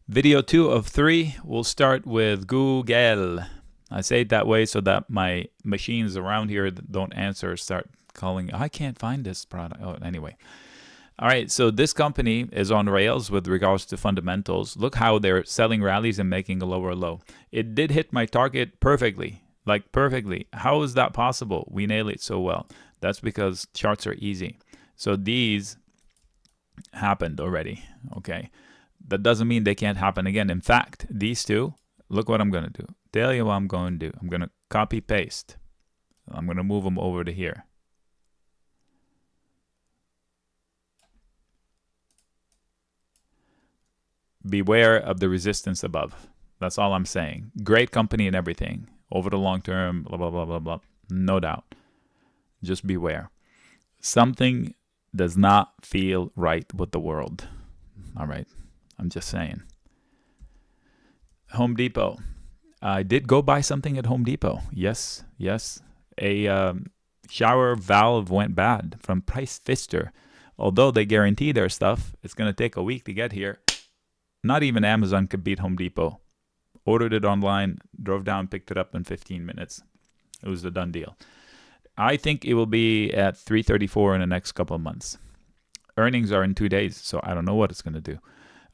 Video 2 of 3, we'll start with Google. I say it that way so that my machines around here that don't answer start calling, I can't find this product. Oh, anyway. All right, so this company is on rails with regards to fundamentals. Look how they're selling rallies and making a lower low. It did hit my target perfectly, like perfectly. How is that possible? We nail it so well. That's because charts are easy. So these happened already, okay? That doesn't mean they can't happen again. In fact, these two, look what I'm going to do. Tell you what I'm going to do. I'm going to copy paste. I'm going to move them over to here. Beware of the resistance above. That's all I'm saying. Great company and everything. Over the long term, blah, blah, blah, blah, blah. No doubt. Just beware. Something does not feel right with the world. All right. I'm just saying. Home Depot. I did go buy something at Home Depot. Yes, yes. A shower valve went bad from Price Pfister. Although they guarantee their stuff, it's going to take a week to get here. Not even Amazon could beat Home Depot. Ordered it online, drove down, picked it up in 15 minutes. It was a done deal. I think it will be at 334 in the next couple of months. Earnings are in 2 days, so I don't know what it's going to do.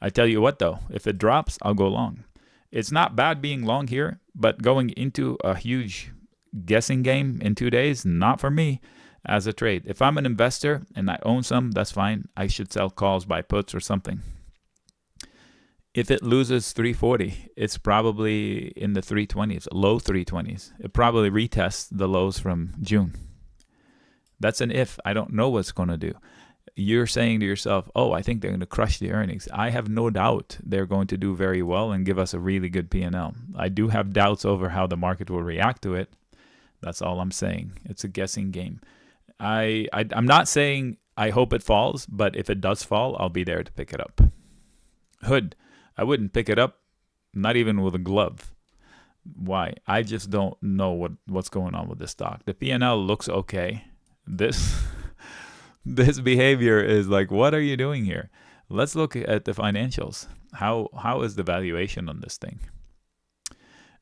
I tell you what, though, if it drops, I'll go long. It's not bad being long here, but going into a huge guessing game in 2 days, not for me as a trade. If I'm an investor and I own some, that's fine. I should sell calls, buy puts or something. If it loses 340, it's probably in the 320s, low 320s. It probably retests the lows from June. That's an if. I don't know what's going to do. You're saying to yourself, oh, I think they're going to crush the earnings. I have no doubt they're going to do very well and give us a really good P&L. I do have doubts over how the market will react to it. That's all I'm saying. It's a guessing game. I'm not saying I hope it falls, but if it does fall, I'll be there to pick it up. Hood. I wouldn't pick it up, not even with a glove. Why? I just don't know what's going on with this stock. The P&L looks okay. This behavior is like, what are you doing here? Let's look at the financials. How is the valuation on this thing?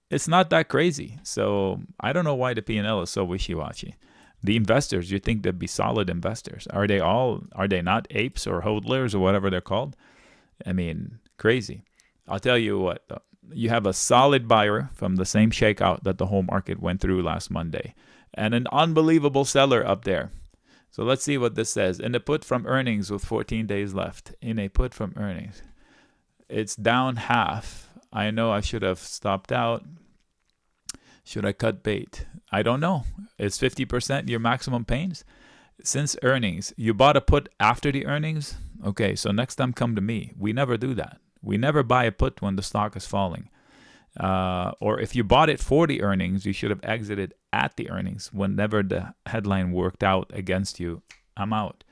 It's not that crazy. So I don't know why the P&L is so wishy-washy. The investors, you think they'd be solid investors. Are they not apes or hodlers or whatever they're called? I mean, crazy. I'll tell you what, though. You have a solid buyer from the same shakeout that the whole market went through last Monday, and an unbelievable seller up there. So let's see what this says. In the put from earnings with 14 days left. In a put from earnings. It's down half. I know I should have stopped out. Should I cut bait? I don't know. Is 50% your maximum pains? Since earnings, you bought a put after the earnings? Okay, so next time come to me. We never do that. We never buy a put when the stock is falling. Or if you bought it for the earnings, you should have exited at the earnings. Whenever the headline worked out against you, I'm out.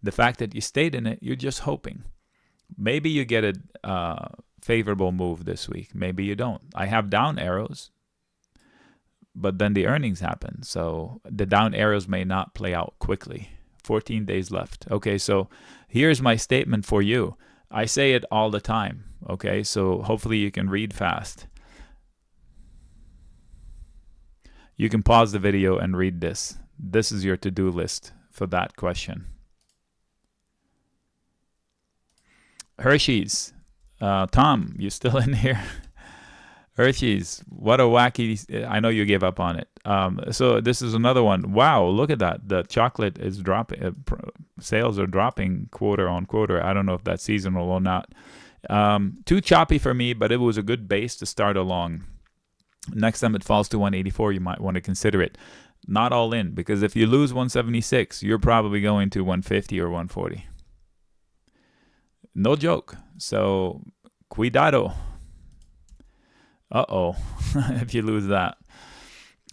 The fact that you stayed in it, you're just hoping. Maybe you get a favorable move this week. Maybe you don't. I have down arrows, but then the earnings happen. So the down arrows may not play out quickly. 14 days left. Okay, so here's my statement for you. I say it all the time. Okay, so hopefully you can read fast. You can pause the video and read this. This is your to-do list for that question. Hershey's. Tom, you still in here? Hershey's, what a wacky, I know you gave up on it. So this is another one. Wow, look at that. The chocolate is dropping, sales are dropping quarter on quarter. I don't know if that's seasonal or not. Too choppy for me, but it was a good base to start along. Next time it falls to 184, you might want to consider it. Not all in, because if you lose 176, you're probably going to 150 or 140. No joke. So, cuidado. Uh-oh, if you lose that.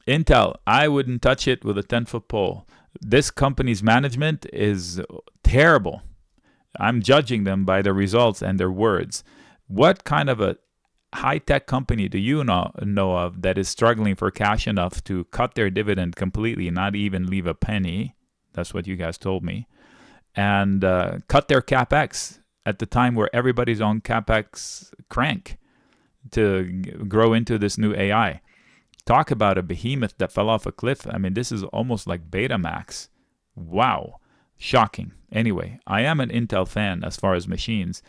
Intel, I wouldn't touch it with a 10-foot pole. This company's management is terrible. I'm judging them by their results and their words. What kind of a high-tech company do you know of that is struggling for cash enough to cut their dividend completely, not even leave a penny? That's what you guys told me. And cut their CapEx at the time where everybody's on CapEx crank to grow into this new AI. Talk about a behemoth that fell off a cliff. I mean, this is almost like Betamax. Wow. Shocking. Anyway, I am an Intel fan as far as machines.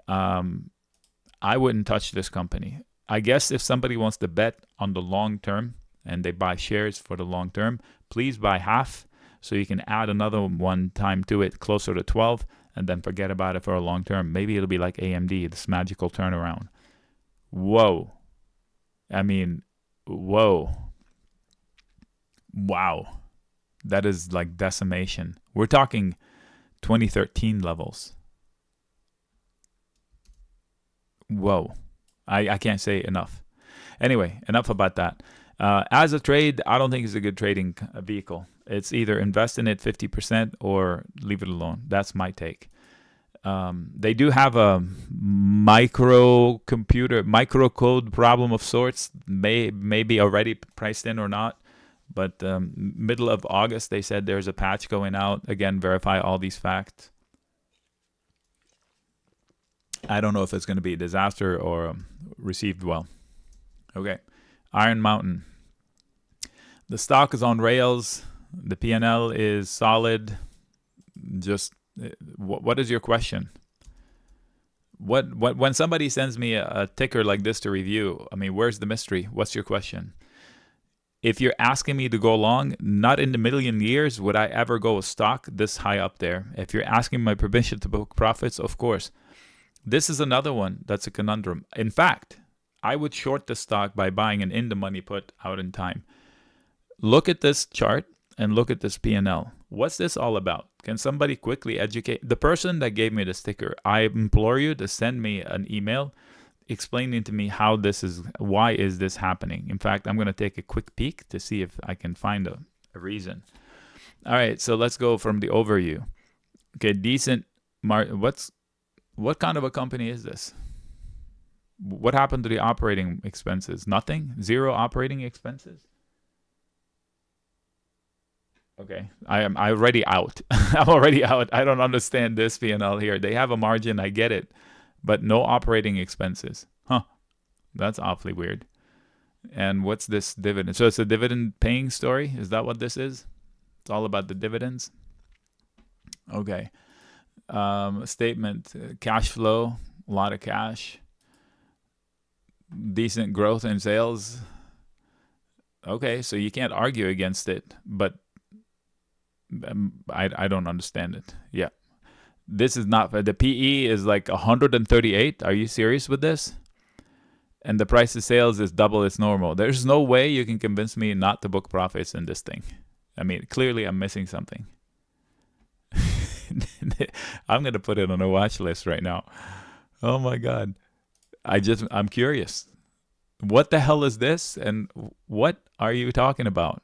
I wouldn't touch this company. I guess if somebody wants to bet on the long term and they buy shares for the long term, please buy half so you can add another one time to it closer to 12 and then forget about it for a long term. Maybe it'll be like AMD, this magical turnaround. Whoa. I mean, whoa. Wow. That is like decimation. We're talking 2013 levels. Whoa. I can't say enough. Anyway, enough about that. As a trade, I don't think it's a good trading vehicle. It's either invest in it 50% or leave it alone. That's my take. They do have a microcode problem of sorts, maybe already priced in or not. But middle of August, they said there's a patch going out. Again, verify all these facts. I don't know if it's going to be a disaster or received well. Okay, Iron Mountain. The stock is on rails. The P&L is solid. Just what is your question? What when somebody sends me a ticker like this to review, I mean, where's the mystery? What's your question? If you're asking me to go long, not in a million years would I ever go a stock this high up there. If you're asking my permission to book profits, of course. This is another one that's a conundrum. In fact, I would short the stock by buying an in-the-money put out in time. Look at this chart and look at this P&L. What's this all about? Can somebody quickly educate? The person that gave me the sticker, I implore you to send me an email explaining to me why is this happening. In fact, I'm going to take a quick peek to see if I can find a reason. All right, so let's go from the overview. Okay, decent. What kind of a company is this? What happened to the operating expenses? Nothing? Zero operating expenses? Okay, I'm already out. I'm already out. I don't understand this P&L here. They have a margin, I get it, but no operating expenses. Huh, that's awfully weird. And what's this dividend? So it's a dividend paying story? Is that what this is? It's all about the dividends? Okay. Statement, cash flow, a lot of cash, decent growth in sales. Okay, so you can't argue against it, but I don't understand it. Yeah, this is not, the PE is like 138. Are you serious with this? And the price of sales is double its normal. There's no way you can convince me not to book profits in this thing. I mean, clearly I'm missing something. I'm going to put it on a watch list right now. Oh my God. I'm curious. What the hell is this? And what are you talking about?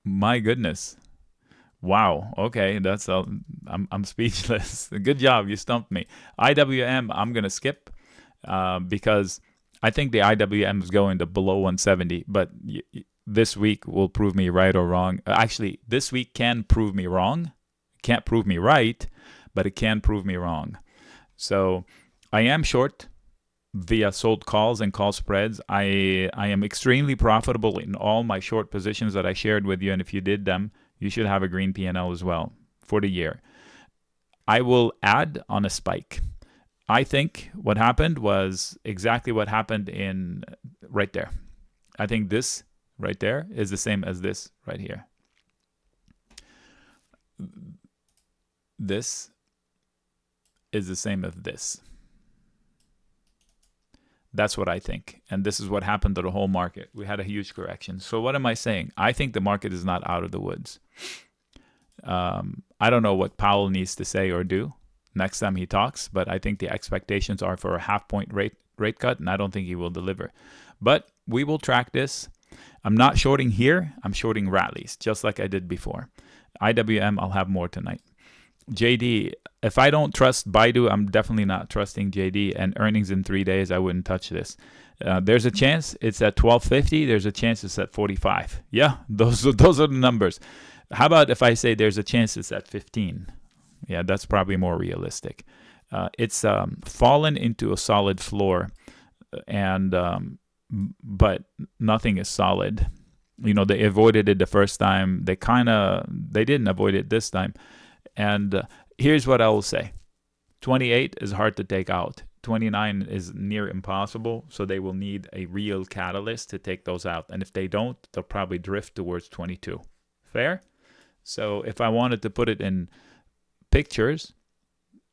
My goodness. Wow. Okay. I'm speechless. Good job. You stumped me. IWM, I'm going to skip because I think the IWM is going to below 170, but this week will prove me right or wrong. Actually, this week can prove me wrong. Can't prove me right, but it can prove me wrong. So I am short via sold calls and call spreads. I am extremely profitable in all my short positions that I shared with you. And if you did them, you should have a green P&L as well for the year. I will add on a spike. I think what happened was exactly what happened in right there. I think this right there is the same as this right here. This is the same as this. That's what I think. And this is what happened to the whole market. We had a huge correction. So what am I saying? I think the market is not out of the woods. I don't know what Powell needs to say or do next time he talks, but I think the expectations are for a half-point rate cut, and I don't think he will deliver. But we will track this. I'm not shorting here. I'm shorting rallies, just like I did before. IWM, I'll have more tonight. JD, if I don't trust Baidu, I'm definitely not trusting JD. And earnings in 3 days, I wouldn't touch this. There's a chance it's at 12.50. There's a chance it's at 45. Yeah, those are the numbers. How about if I say there's a chance it's at 15? Yeah, that's probably more realistic. It's fallen into a solid floor, and but nothing is solid. You know, they avoided it the first time. They didn't avoid it this time. And here's what I will say. 28 is hard to take out. 29 is near impossible, so they will need a real catalyst to take those out. And if they don't, they'll probably drift towards 22. Fair? So if I wanted to put it in pictures,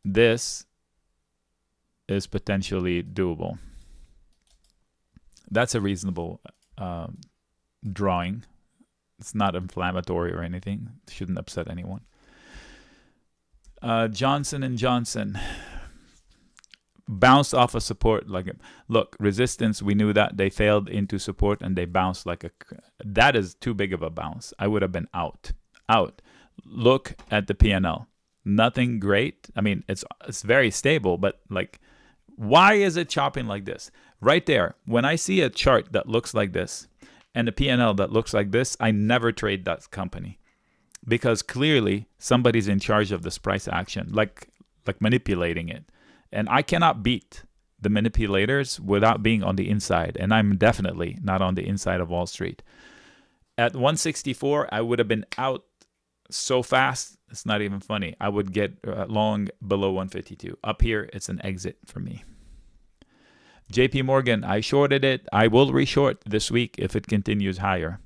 this is potentially doable. That's a reasonable drawing. It's not inflammatory or anything. It shouldn't upset anyone. Johnson & Johnson bounced off of support. Look, resistance, we knew that. They failed into support and they bounced that is too big of a bounce. I would have been out. Look at the P&L. Nothing great. I mean, it's very stable, but why is it chopping like this? Right there, when I see a chart that looks like this and a P&L that looks like this, I never trade that company, because clearly somebody's in charge of this price action, like manipulating it. And I cannot beat the manipulators without being on the inside, and I'm definitely not on the inside of Wall Street. At 164, I would have been out so fast, it's not even funny. I would get long below 152. Up here, it's an exit for me. JP Morgan, I shorted it. I will reshort this week if it continues higher.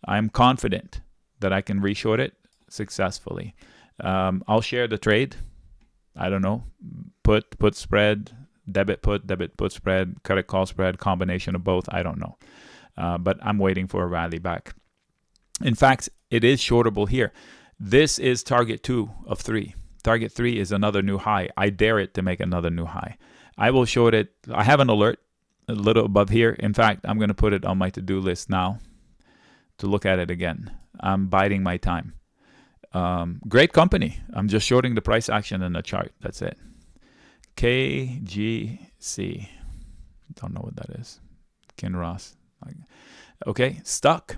I'm confident that I can reshort it successfully. I'll share the trade. I don't know. Put spread, debit put spread, credit call spread, combination of both. I don't know. But I'm waiting for a rally back. In fact, it is shortable here. This is target 2 of 3. Target 3 is another new high. I dare it to make another new high. I will short it. I have an alert a little above here. In fact, I'm going to put it on my to-do list now to look at it again. I'm biding my time. Great company. I'm just shorting the price action in the chart. That's it. KGC. Don't know what that is. Kinross. Okay, stuck.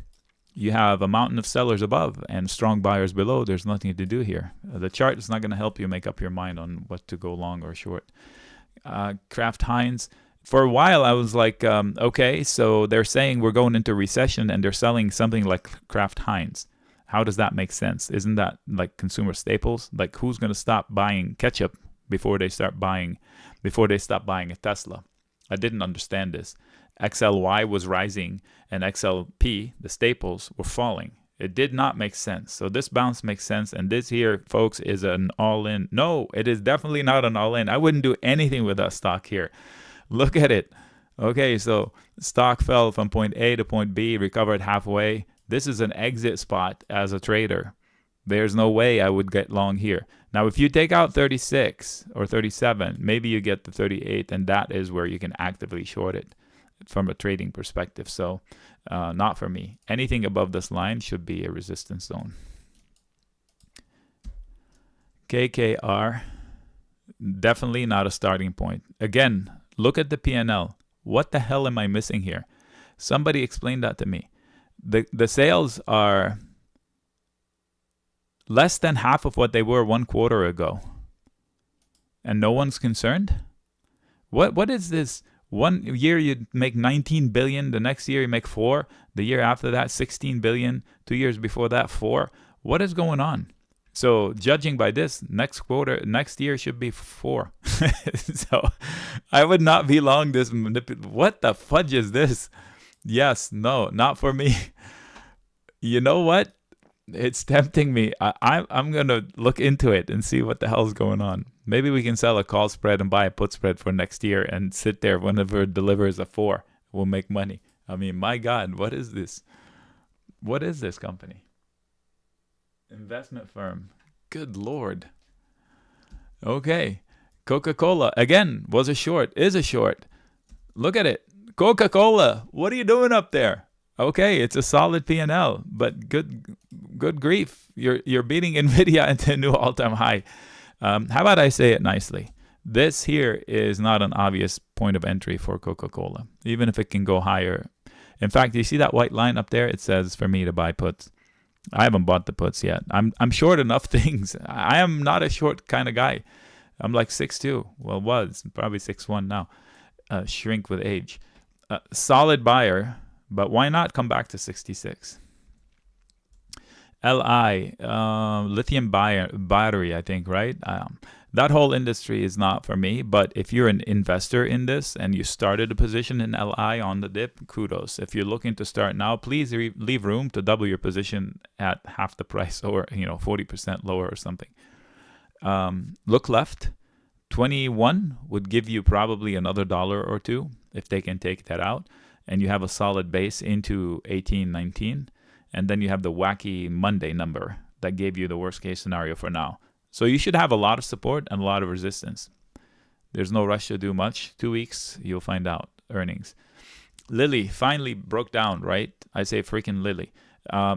You have a mountain of sellers above and strong buyers below. There's nothing to do here. The chart is not going to help you make up your mind on what to go long or short. Kraft Heinz. For a while, I was like, okay, so they're saying we're going into recession and they're selling something like Kraft Heinz. How does that make sense? Isn't that like consumer staples? Like, who's going to stop buying ketchup before they stop buying a Tesla? I didn't understand this. XLY was rising and XLP, the staples, were falling. It did not make sense. So this bounce makes sense. And this here, folks, is an all-in. No, it is definitely not an all-in. I wouldn't do anything with that stock here. Look at it. Okay, so stock fell from point A to point B, recovered halfway. This is an exit spot as a trader. There's no way I would get long here. Now, if you take out 36 or 37, maybe you get to 38, and that is where you can actively short it from a trading perspective. So not for me. Anything above this line should be a resistance zone. KKR, definitely not a starting point. Again, look at the P&L. What the hell am I missing here? Somebody explain that to me. The sales are less than half of what they were 1 quarter ago. And no one's concerned? What is this? 1 year you make 19 billion, the next year you make 4, the year after that 16 billion, 2 years before that 4. What is going on? So judging by this, next year should be 4. So I would not be long this. What the fudge is this? Yes, no, not for me. You know what? It's tempting me. I'm going to look into it and see what the hell's going on. Maybe we can sell a call spread and buy a put spread for next year and sit there whenever it delivers a 4. We'll make money. I mean, my God, what is this? What is this company? Investment firm. Good Lord. Okay. Coca-Cola, again, was a short, is a short. Look at it. Coca-Cola, what are you doing up there? Okay, it's a solid P&L, but good grief. You're beating NVDA into a new all-time high. How about I say it nicely? This here is not an obvious point of entry for Coca-Cola, even if it can go higher. In fact, you see that white line up there? It says for me to buy puts. I haven't bought the puts yet. I'm short enough things. I am not a short kind of guy. I'm like 6'2". Well, was probably 6'1" now. Shrink with age. Solid buyer, but why not come back to 66? LI, lithium battery, I think, right? That whole industry is not for me, but if you're an investor in this and you started a position in LI on the dip, kudos. If you're looking to start now, please leave room to double your position at half the price or 40% lower or something. Look left. 21 would give you probably another $1 or $2 if they can take that out, and you have a solid base into 18, 19, and then you have the wacky Monday number that gave you the worst case scenario for now. So you should have a lot of support and a lot of resistance. There's no rush to do much. 2 weeks, you'll find out earnings. Lilly finally broke down, right? I say freaking Lilly.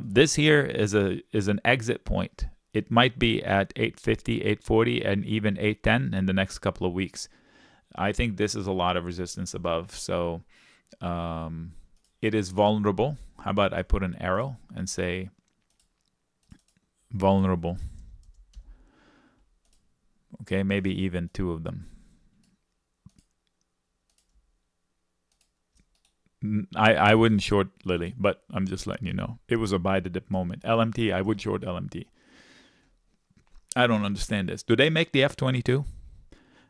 This here is an exit point. It might be at 850, 840, and even 810 in the next couple of weeks. I think this is a lot of resistance above. So it is vulnerable. How about I put an arrow and say vulnerable? Okay, maybe even 2 of them. I wouldn't short Lilly, but I'm just letting you know. It was a buy the dip moment. LMT, I would short LMT. I don't understand this. Do they make the F-22?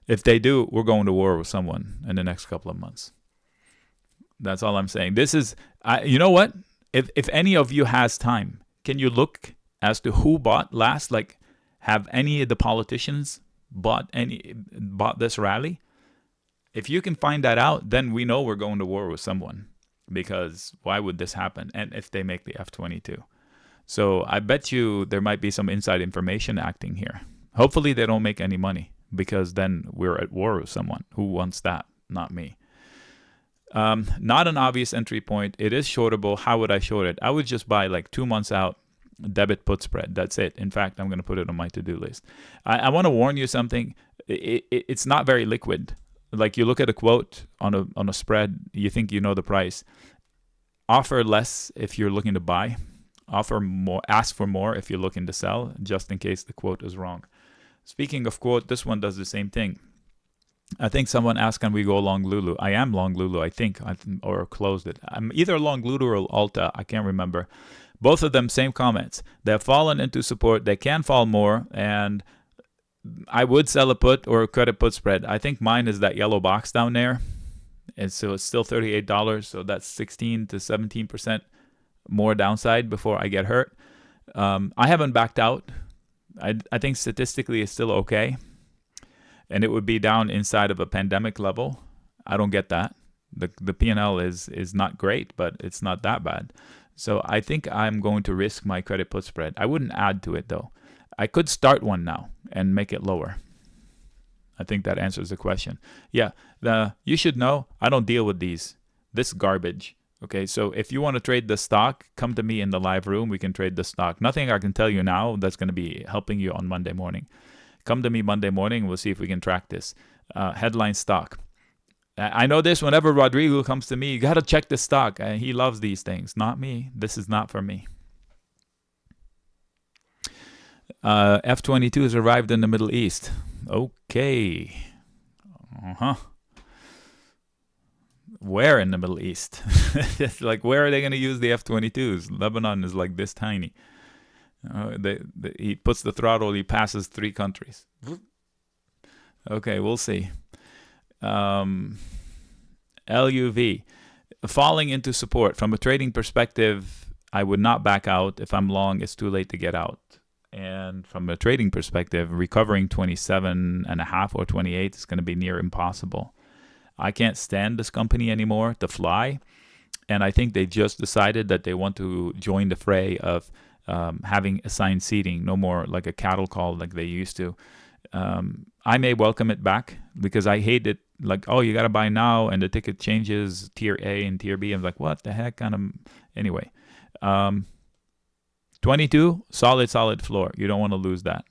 If they do, we're going to war with someone in the next couple of months. That's all I'm saying. This is, you know what? If any of you has time, can you look as to who bought last? Like, have any of the politicians bought this rally? If you can find that out, then we know we're going to war with someone, because why would this happen? And if they make the F-22. So I bet you there might be some inside information acting here. Hopefully they don't make any money, because then we're at war with someone. Who wants that? Not me. Not an obvious entry point. It is shortable. How would I short it? I would just buy like 2 months out debit put spread. That's it. In fact, I'm going to put it on my to-do list. I want to warn you something. It's not very liquid. Like, you look at a quote on a spread, you think you know the price. Offer less if you're looking to buy. Offer more, ask for more if you're looking to sell, just in case the quote is wrong. Speaking of quote, this one does the same thing. I think someone asked, can we go long LULU? I am long LULU, I think, or closed it. I'm either long LULU or Alta, I can't remember. Both of them, same comments. They've fallen into support. They can fall more, and I would sell a put or a credit put spread. I think mine is that yellow box down there. And so it's still $38, so that's 16 to 17% more downside before I get hurt. I haven't backed out. I think statistically it's still okay. And it would be down inside of a pandemic level. I don't get that. The P&L is not great, but it's not that bad. So I think I'm going to risk my credit put spread. I wouldn't add to it though. I could start one now and make it lower. I think that answers the question. Yeah, you should know I don't deal with this garbage. Okay, so if you want to trade the stock, come to me in the live room. We can trade the stock. Nothing I can tell you now that's going to be helping you on Monday morning. Come to me Monday morning. We'll see if we can track this. Headline stock. I know this whenever Rodrigo comes to me. You got to check the stock. He loves these things. Not me. This is not for me. F-22 has arrived in the Middle East. Okay. Where in the Middle East? Like, where are they going to use the F-22s? Lebanon is like this tiny. He puts the throttle, he passes 3 countries. Okay, we'll see. LUV, falling into support. From a trading perspective, I would not back out. If I'm long, it's too late to get out. And from a trading perspective, recovering 27.5 or 28 is going to be near impossible. I can't stand this company anymore to fly. And I think they just decided that they want to join the fray of having assigned seating, no more like a cattle call like they used to. I may welcome it back because I hate it. Like, oh, you got to buy now and the ticket changes tier A and tier B. I'm like, what the heck? Anyway, 22, solid floor. You don't want to lose that.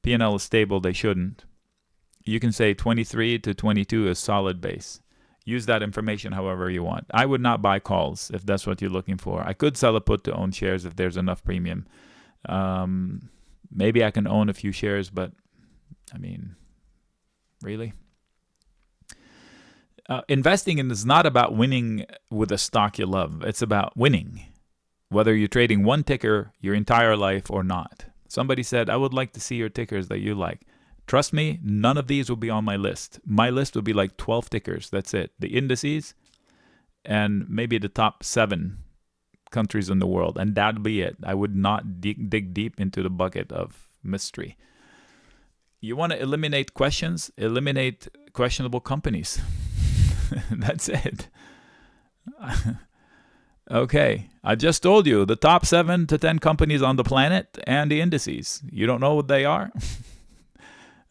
P&L is stable. They shouldn't. You can say 23 to 22 is solid base. Use that information however you want. I would not buy calls if that's what you're looking for. I could sell a put to own shares if there's enough premium. Maybe I can own a few shares, but I mean, really? Investing is not about winning with a stock you love. It's about winning, whether you're trading one ticker your entire life or not. Somebody said, I would like to see your tickers that you like. Trust me, none of these will be on my list. My list will be like 12 tickers. That's it. The indices and maybe the top 7 countries in the world. And that'll be it. I would not dig deep into the bucket of mystery. You want to eliminate questions? Eliminate questionable companies. That's it. Okay. I just told you the top 7 to 10 companies on the planet and the indices. You don't know what they are?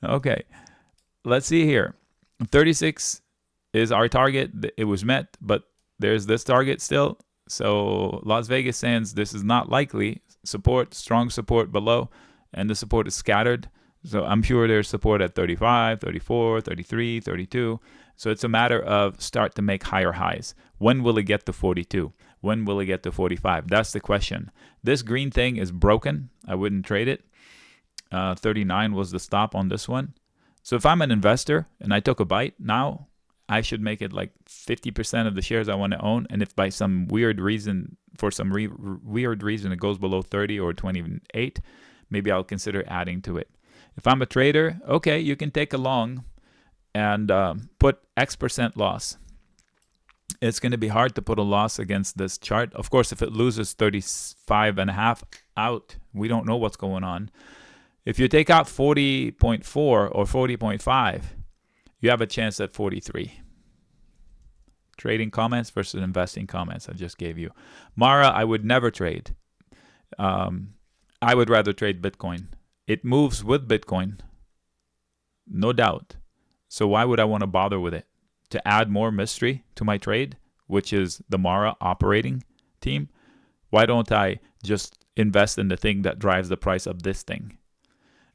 Okay, let's see here. 36 is our target. It was met, but there's this target still. So Las Vegas Sands, this is not likely. Support, strong support below, and the support is scattered. So I'm sure there's support at 35, 34, 33, 32. So it's a matter of start to make higher highs. When will it get to 42? When will it get to 45? That's the question. This green thing is broken. I wouldn't trade it. 39 was the stop on this one. So if I'm an investor and I took a bite, now I should make it like 50% of the shares I want to own. And if by some weird reason, for some weird reason, it goes below 30 or 28, maybe I'll consider adding to it. If I'm a trader, okay, you can take a long and put X% loss. It's going to be hard to put a loss against this chart. Of course, if it loses 35.5 out, we don't know what's going on. If you take out 40.4 or 40.5, you have a chance at 43. Trading comments versus investing comments I just gave you. Mara, I would never trade. I would rather trade Bitcoin. It moves with Bitcoin, no doubt. So why would I want to bother with it? To add more mystery to my trade, which is the Mara operating team? Why don't I just invest in the thing that drives the price of this thing?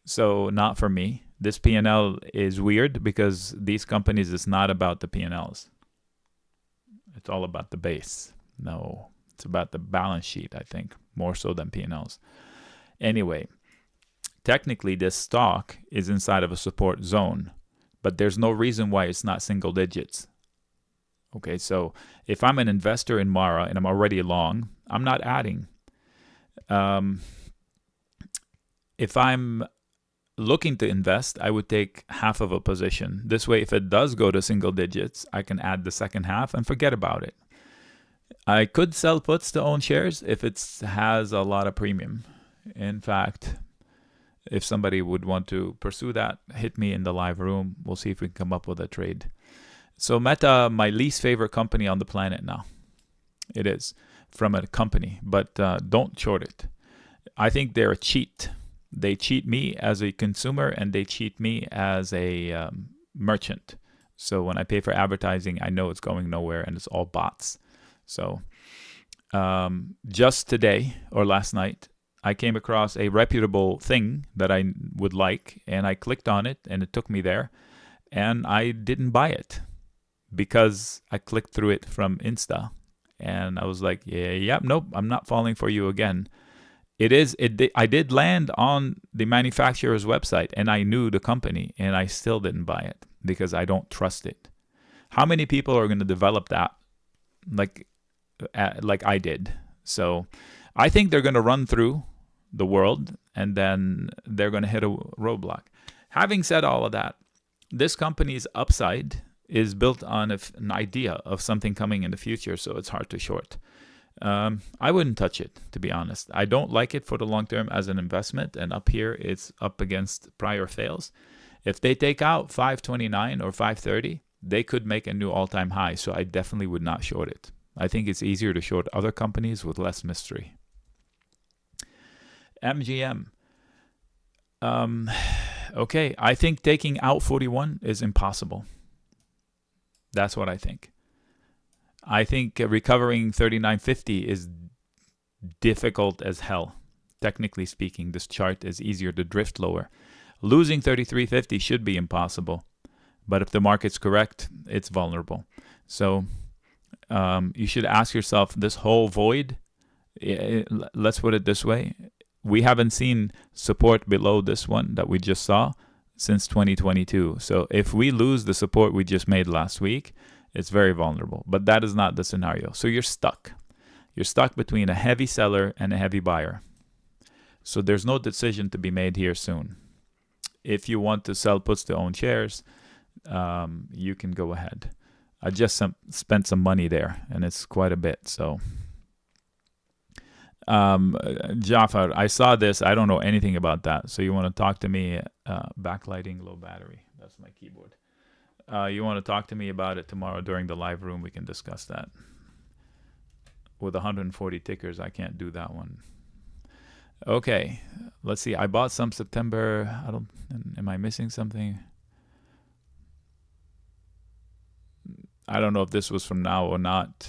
So not for me. This P&L is weird because these companies, it's not about the P&Ls. It's all about the base. No, it's about the balance sheet, I think, more so than P&Ls. Anyway, technically this stock is inside of a support zone, but there's no reason why it's not single digits. Okay, so if I'm an investor in Mara and I'm already long, I'm not adding. If I'm looking to invest, I would take half of a position. This way, if it does go to single digits, I can add the second half and forget about it. I could sell puts to own shares if it has a lot of premium. In fact, if somebody would want to pursue that, hit me in the live room. We'll see if we can come up with a trade. So Meta, my least favorite company on the planet now. It is from a company, but don't short it. I think they're a cheat. They cheat me as a consumer and they cheat me as a merchant. So when I pay for advertising, I know it's going nowhere and it's all bots. So just today or last night, I came across a reputable thing that I would like and I clicked on it and it took me there and I didn't buy it because I clicked through it from Insta and I was like, nope, I'm not falling for you again. I did land on the manufacturer's website and I knew the company and I still didn't buy it because I don't trust it. How many people are going to develop that like I did? So I think they're going to run through the world and then they're going to hit a roadblock. Having said all of that, this company's upside is built on an idea of something coming in the future, so it's hard to short. I wouldn't touch it, to be honest. I don't like it for the long term as an investment, and up here it's up against prior fails. If they take out 529 or 530, they could make a new all-time high, so I definitely would not short it. I think it's easier to short other companies with less mystery. MGM. Okay, I think taking out 41 is impossible. That's what I think. I think recovering 39.50 is difficult as hell. Technically speaking, this chart is easier to drift lower. Losing 33.50 should be impossible. But if the market's correct, it's vulnerable. So you should ask yourself, this whole void, let's put it this way, we haven't seen support below this one that we just saw since 2022. So if we lose the support we just made last week, it's very vulnerable. But that is not the scenario. So you're stuck. You're stuck between a heavy seller and a heavy buyer. So there's no decision to be made here soon. If you want to sell puts to own shares, you can go ahead. I just spent some money there, and it's quite a bit. So, Jafar, I saw this. I don't know anything about that. So you want to talk to me? Backlighting, low battery. That's my keyboard. You want to talk to me about it tomorrow during the live room? We can discuss that. With 140 tickers, I can't do that one. Okay, let's see. I bought some September. Am I missing something? I don't know if this was from now or not.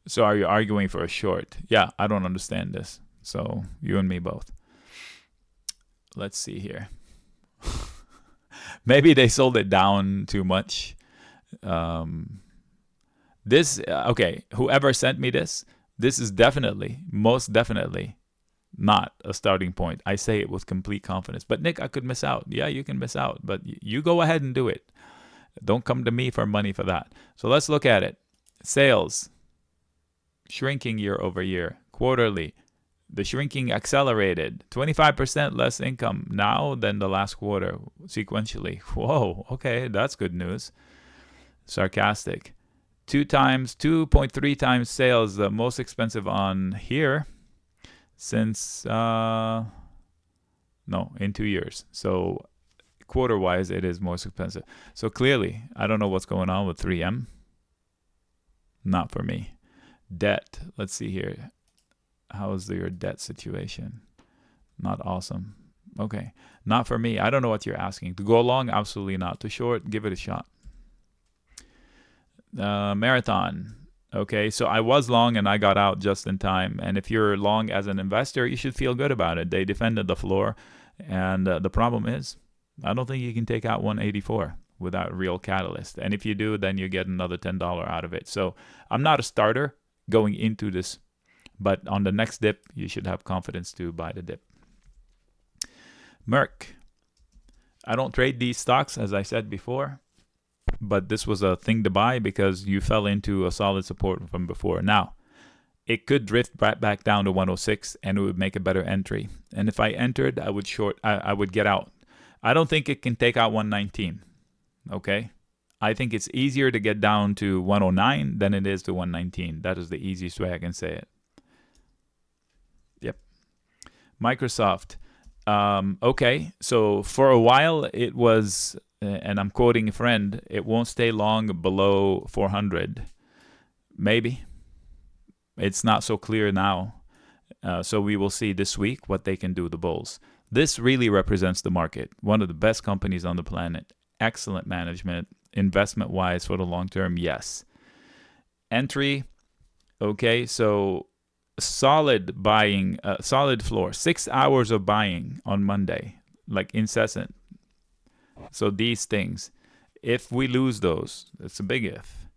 So are you arguing for a short? Yeah, I don't understand this. So you and me both. Let's see here. Maybe they sold it down too much. Okay, whoever sent me this is definitely, most definitely not a starting point. I say it with complete confidence. But Nick, I could miss out. Yeah, you can miss out, but you go ahead and do it. Don't come to me for money for that. So let's look at it. Sales, shrinking year over year, quarterly. The shrinking accelerated, 25% less income now than the last quarter sequentially. Whoa, okay, that's good news. Sarcastic. 2.3 times sales, the most expensive on here since, in 2 years. So quarter-wise, it is most expensive. So clearly, I don't know what's going on with 3M. Not for me. Debt, let's see here. How's your debt situation? Not awesome. Okay, not for me. I don't know what you're asking. To go long, absolutely not. To short, give it a shot. Marathon. Okay, so I was long and I got out just in time. And if you're long as an investor, you should feel good about it. They defended the floor. And the problem is, I don't think you can take out 184 without real catalyst. And if you do, then you get another $10 out of it. So I'm not a starter going into this. But on the next dip, you should have confidence to buy the dip. Merck. I don't trade these stocks, as I said before. But this was a thing to buy because you fell into a solid support from before. Now, it could drift right back down to 106 and it would make a better entry. And if I entered, I would short. I would get out. I don't think it can take out 119. Okay? I think it's easier to get down to 109 than it is to 119. That is the easiest way I can say it. Yep. Microsoft. Okay, so for a while it was, and I'm quoting a friend, it won't stay long below 400. Maybe. It's not so clear now. So we will see this week what they can do, the bulls. This really represents the market. One of the best companies on the planet. Excellent management. Investment-wise for the long term, yes. Entry, okay, so solid buying, solid floor. 6 hours of buying on Monday, like incessant. So these things, if we lose those, it's a big if.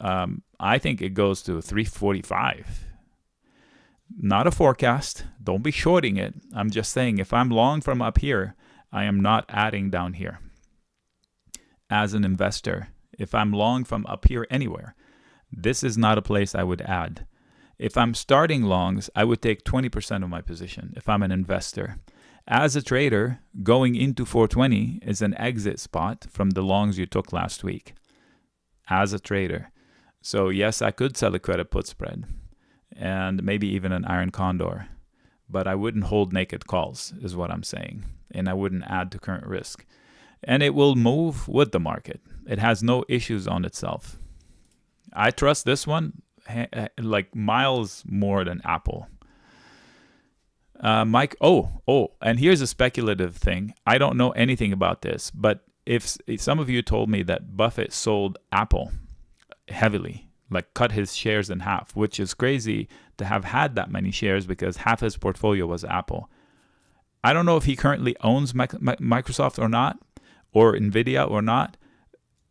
I think it goes to 345. Not a forecast. Don't be shorting it. I'm just saying if I'm long from up here, I am not adding down here. As an investor, if I'm long from up here anywhere, this is not a place I would add. If I'm starting longs, I would take 20% of my position if I'm an investor. As a trader, going into 420 is an exit spot from the longs you took last week. As a trader. So yes, I could sell a credit put spread and maybe even an iron condor, but I wouldn't hold naked calls is what I'm saying. And I wouldn't add to current risk. And it will move with the market. It has no issues on itself. I trust this one like miles more than Apple. Mike, and here's a speculative thing. I don't know anything about this, but if some of you told me that Buffett sold Apple heavily, like cut his shares in half, which is crazy to have had that many shares because half his portfolio was Apple. I don't know if he currently owns Microsoft or not, or NVIDIA or not.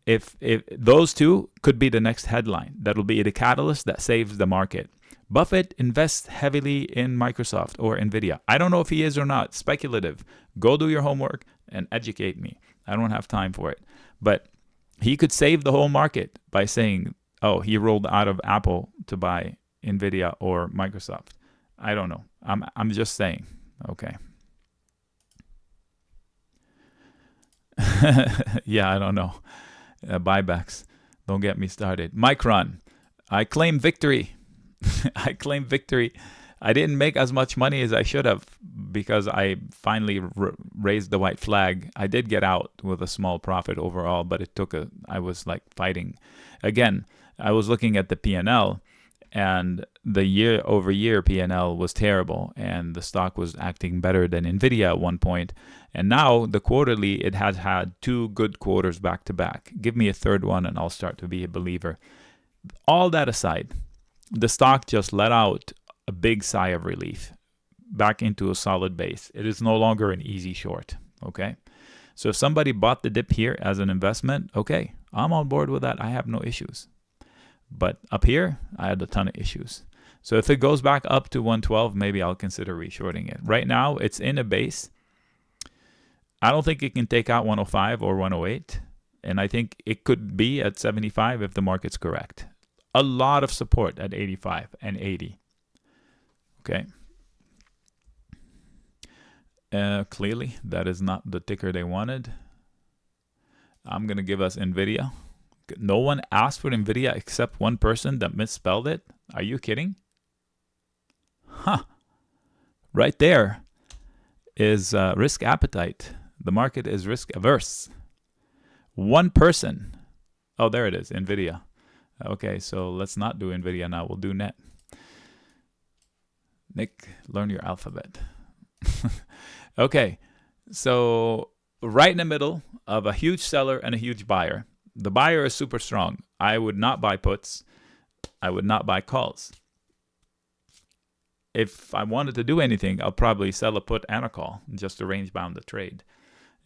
If those two could be the next headline, that'll be the catalyst that saves the market. Buffett invests heavily in Microsoft or NVIDIA. I don't know if he is or not. Speculative. Go do your homework and educate me. I don't have time for it. But he could save the whole market by saying, oh, he rolled out of Apple to buy NVIDIA or Microsoft. I don't know. I'm just saying. Okay. Yeah, I don't know. Buybacks. Don't get me started. Micron. I claim victory. I claim victory. I didn't make as much money as I should have because I finally raised the white flag. I did get out with a small profit overall, but it took I was like fighting. Again, I was looking at the P&L, and the year-over-year P&L was terrible, and the stock was acting better than NVIDIA at one point. And now the quarterly, it has had 2 good quarters back to back. Give me a third one and I'll start to be a believer. All that aside, the stock just let out a big sigh of relief back into a solid base. It is no longer an easy short, okay? So if somebody bought the dip here as an investment, okay, I'm on board with that. I have no issues. But up here, I had a ton of issues. So if it goes back up to 112, maybe I'll consider reshorting it. Right now, it's in a base. I don't think it can take out 105 or 108. And I think it could be at 75 if the market's correct. A lot of support at 85 and 80. Okay. Clearly, that is not the ticker they wanted. I'm going to give us NVIDIA. No one asked for NVIDIA except one person that misspelled it. Are you kidding? Huh. Right there is risk appetite. The market is risk averse. One person. Oh, there it is, NVIDIA. Okay, so let's not do NVIDIA now. We'll do net. Nick, learn your alphabet. Okay, so right in the middle of a huge seller and a huge buyer. The buyer is super strong. I would not buy puts. I would not buy calls. If I wanted to do anything, I'll probably sell a put and a call just to range bound the trade.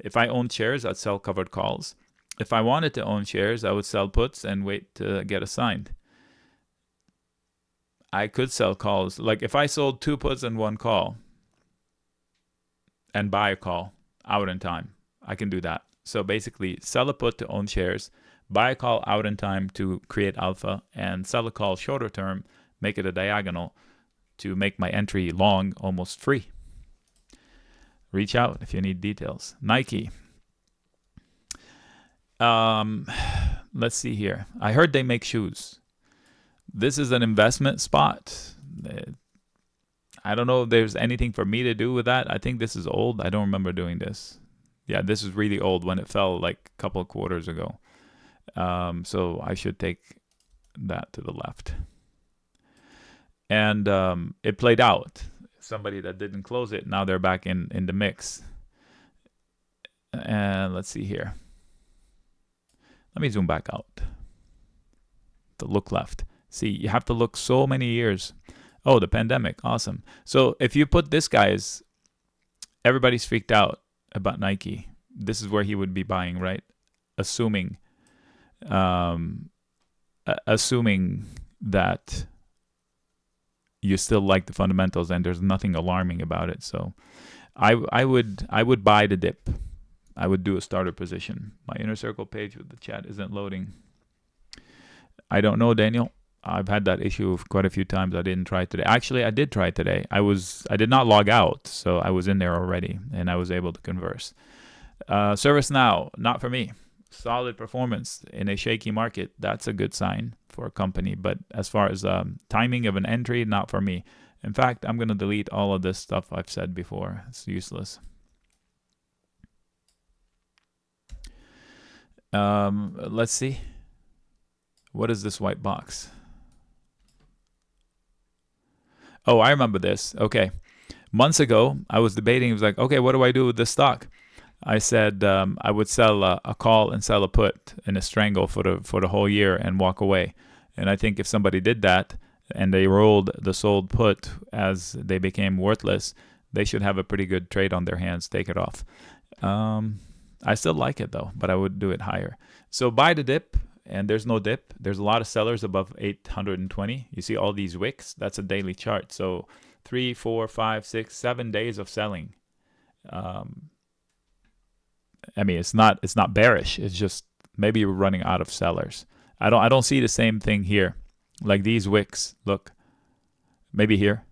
If I owned shares, I'd sell covered calls. If I wanted to own shares, I would sell puts and wait to get assigned. I could sell calls. Like if I sold 2 puts and 1 call and buy a call out in time, I can do that. So basically, sell a put to own shares, buy a call out in time to create alpha, and sell a call shorter term, make it a diagonal to make my entry long almost free. Reach out if you need details. Nike. Let's see here. I heard they make shoes. This is an investment spot. I don't know if there's anything for me to do with that. I think this is old. I don't remember doing this. Yeah, this is really old when it fell like a couple of quarters ago. So I should take that to the left. And it played out. Somebody that didn't close it, now they're back in the mix. And let's see here. Let me zoom back out. To look left. See, you have to look so many years. Oh, the pandemic. Awesome. So if you put this guy's, everybody's freaked out about Nike. This is where he would be buying, right? Assuming that you still like the fundamentals and there's nothing alarming about it. So I would buy the dip. I would do a starter position. My inner circle page with the chat isn't loading. I don't know, Daniel. I've had that issue quite a few times. I didn't try today. Actually, I did try today. I did not log out, so I was in there already, and I was able to converse. ServiceNow, not for me. Solid performance in a shaky market. That's a good sign for a company. But as far as timing of an entry, not for me. In fact, I'm going to delete all of this stuff I've said before. It's useless. Let's see. What is this white box? Oh, I remember this. Okay. Months ago, I was debating. It was like, okay, what do I do with this stock? I said I would sell a call and sell a put in a strangle for the whole year and walk away. And I think if somebody did that and they rolled the sold put as they became worthless, they should have a pretty good trade on their hands. Take it off. I still like it though, but I would do it higher. So buy the dip, and there's no dip. There's a lot of sellers above 820. You see all these wicks? That's a daily chart. So 3, 4, 5, 6, 7 days of selling. I mean, it's not bearish. It's just maybe you're running out of sellers. I don't see the same thing here. Like these wicks, look. Maybe here.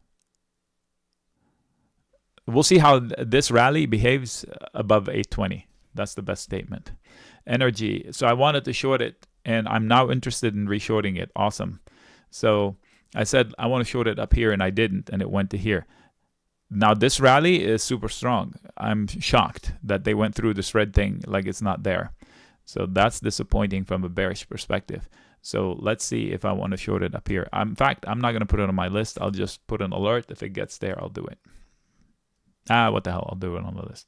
We'll see how this rally behaves above 820. That's the best statement. Energy. So I wanted to short it, and I'm now interested in reshorting it. Awesome. So I said I want to short it up here, and I didn't, and it went to here. Now this rally is super strong. I'm shocked that they went through this red thing like it's not there. So that's disappointing from a bearish perspective. So let's see if I want to short it up here. In fact, I'm not going to put it on my list. I'll just put an alert. If it gets there, I'll do it. What the hell? I'll do it on the list.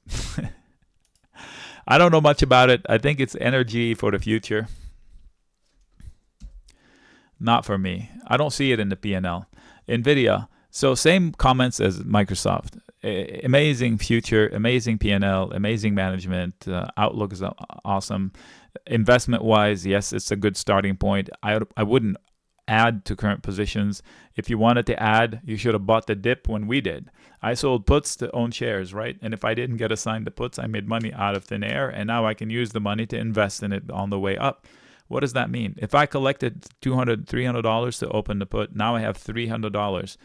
I don't know much about it. I think it's energy for the future. Not for me. I don't see it in the P&L. NVIDIA. So same comments as Microsoft. Amazing future, amazing P&L, amazing management. Outlook is awesome. Investment-wise, yes, it's a good starting point. I wouldn't add to current positions. If you wanted to add, you should have bought the dip when we did. I sold puts to own shares, right? And if I didn't get assigned the puts, I made money out of thin air, and now I can use the money to invest in it on the way up. What does that mean? If I collected $200, $300 to open the put, now I have $300.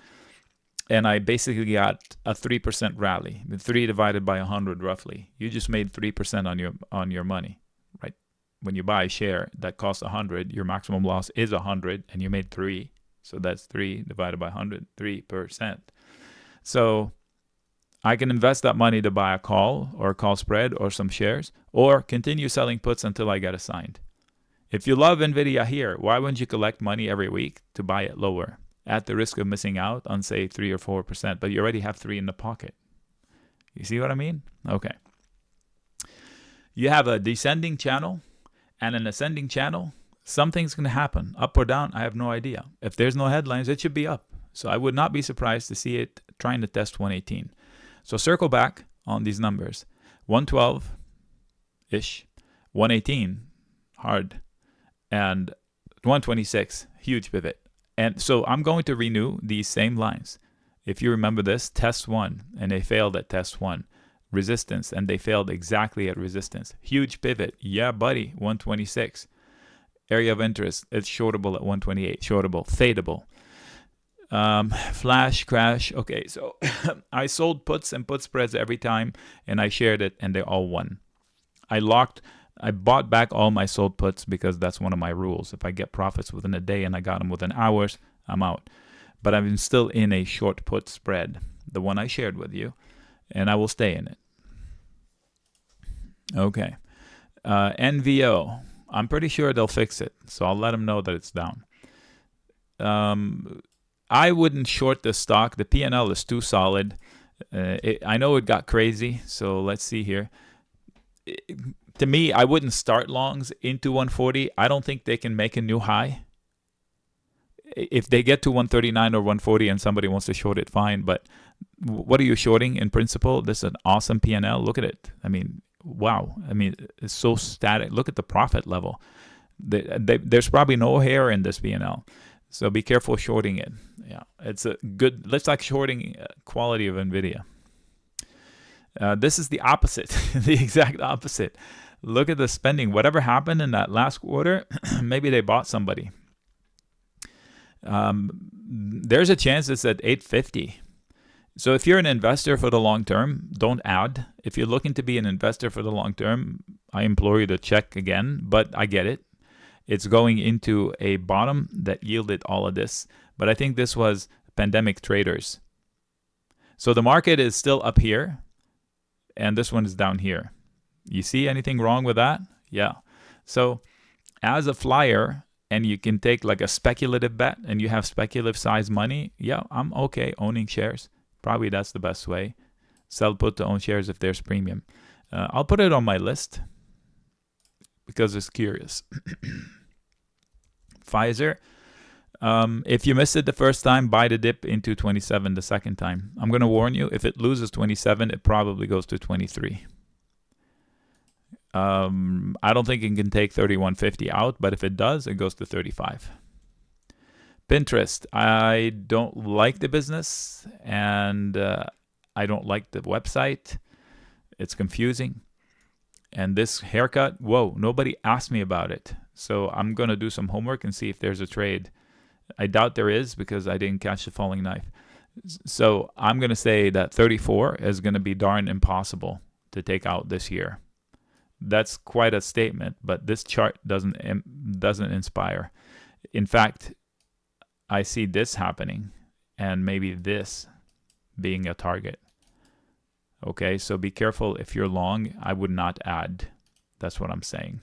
And I basically got a 3% rally. 3 divided by 100 roughly. You just made 3% on your money, right? When you buy a share that costs 100, your maximum loss is 100, and you made 3. So that's 3 divided by 100, 3%. So I can invest that money to buy a call or a call spread or some shares, or continue selling puts until I get assigned. If you love NVIDIA here, why wouldn't you collect money every week to buy it lower at the risk of missing out on, say, 3 or 4%, but you already have 3 in the pocket? You see what I mean? Okay. You have a descending channel and an ascending channel. Something's going to happen, up or down. I have no idea. If there's no headlines, it should be up. So I would not be surprised to see it trying to test 118. So circle back on these numbers. 112-ish, 118, hard, and 126, huge pivot. And so I'm going to renew these same lines. If you remember this, test 1, and they failed at test 1. Resistance, and they failed exactly at resistance. Huge pivot. Yeah, buddy, 126. Area of interest, it's shortable at 128. Shortable, fadeable. Flash, crash. Okay, so I sold puts and put spreads every time, and I shared it, and they all won. I bought back all my sold puts because that's one of my rules. If I get profits within a day and I got them within hours, I'm out. But I'm still in a short put spread, the one I shared with you, and I will stay in it. Okay. NVO. I'm pretty sure they'll fix it, so I'll let them know that it's down. I wouldn't short the stock. The P&L is too solid. I know it got crazy, so let's see here. To me, I wouldn't start longs into 140. I don't think they can make a new high. If they get to 139 or 140 and somebody wants to short it, fine. But what are you shorting in principle? This is an awesome P&L. Look at it. I mean, wow. I mean, it's so static. Look at the profit level. There's probably no hair in this P&L. So be careful shorting it. Yeah, it's a good. Let's like shorting quality of NVIDIA. This is the opposite, the exact opposite. Look at the spending. Whatever happened in that last quarter, maybe they bought somebody. There's a chance it's at 850. So if you're an investor for the long term, don't add. If you're looking to be an investor for the long term, I implore you to check again, but I get it. It's going into a bottom that yielded all of this. But I think this was pandemic traders. So the market is still up here, and this one is down here. You see anything wrong with that? Yeah. So as a flyer, and you can take like a speculative bet, and you have speculative size money, yeah, I'm okay owning shares. Probably that's the best way. Sell put to own shares if there's premium. I'll put it on my list because it's curious. Pfizer, If you missed it the first time, buy the dip into 27 the second time. I'm going to warn you, if it loses 27, it probably goes to 23. I don't think it can take 31.50 out, but if it does, it goes to 35. Pinterest, I don't like the business, and I don't like the website. It's confusing. And this haircut, whoa, nobody asked me about it. So I'm going to do some homework and see if there's a trade. I doubt there is because I didn't catch the falling knife. So I'm going to say that 34 is going to be darn impossible to take out this year. That's quite a statement, but this chart doesn't inspire. In fact, I see this happening and maybe this being a target. Okay, so be careful if you're long. I would not add. That's what I'm saying.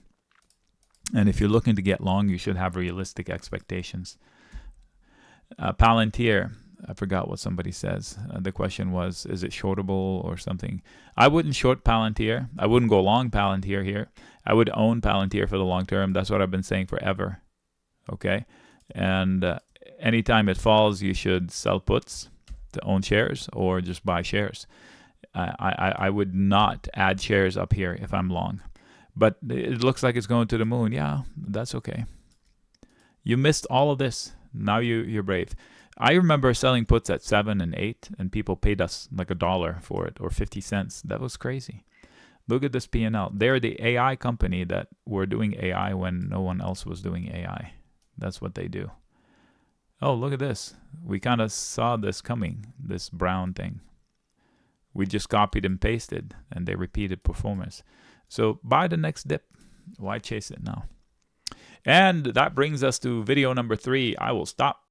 And if you're looking to get long, you should have realistic expectations. Palantir, I forgot what somebody says. The question was, is it shortable or something? I wouldn't short Palantir. I wouldn't go long Palantir here. I would own Palantir for the long term. That's what I've been saying forever. Okay, and anytime it falls, you should sell puts to own shares or just buy shares. I would not add shares up here if I'm long. But it looks like it's going to the moon. Yeah, that's okay. You missed all of this. Now you're brave. I remember selling puts at 7 and 8, and people paid us like $1 for it or 50 cents. That was crazy. Look at this P&L. They're the AI company that were doing AI when no one else was doing AI. That's what they do. Oh, look at this. We kind of saw this coming, this brown thing. We just copied and pasted, and they repeated performance. So buy the next dip. Why chase it now? And that brings us to video number 3. I will stop